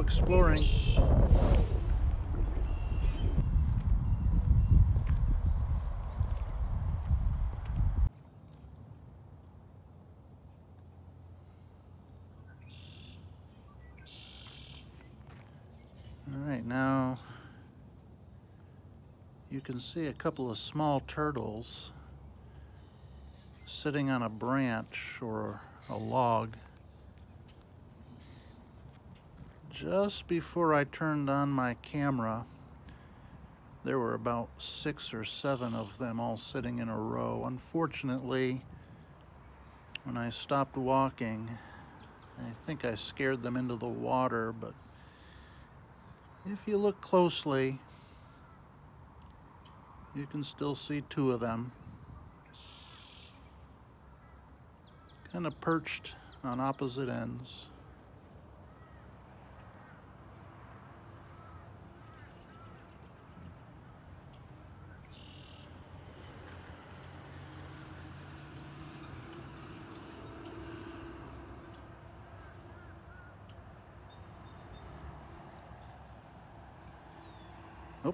exploring. Alright, now you can see a couple of small turtles sitting on a branch or a log. Just before I turned on my camera, there were about 6 or 7 of them all sitting in a row. Unfortunately, when I stopped walking, I think I scared them into the water, but if you look closely, you can still see 2 of them, kind of perched on opposite ends. Oh,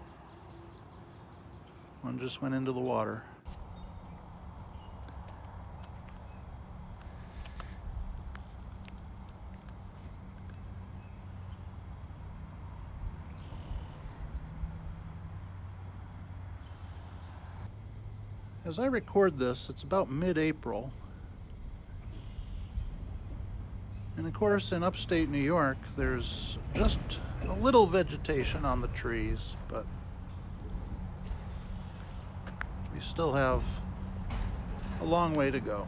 one just went into the water. As I record this, it's about mid-April. And of course, in upstate New York, there's just a little vegetation on the trees, but we still have a long way to go.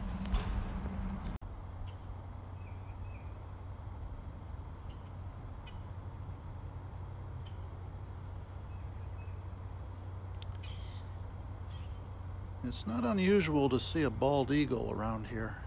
It's not unusual to see a bald eagle around here.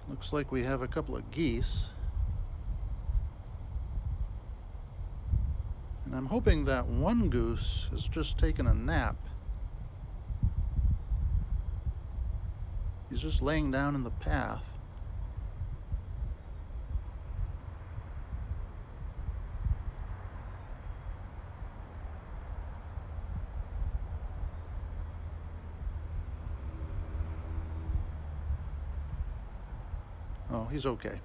Looks like we have a couple of geese. And I'm hoping that one goose has just taken a nap. He's just laying down in the path. Oh, he's okay.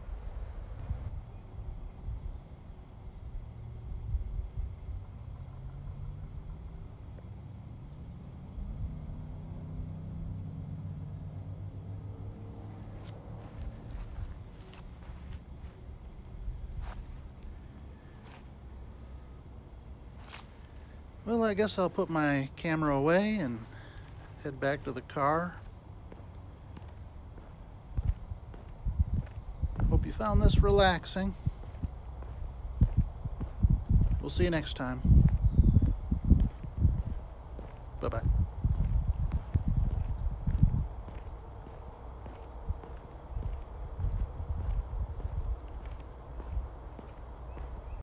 Well, I guess I'll put my camera away and head back to the car. Hope you found this relaxing. We'll see you next time. Bye-bye.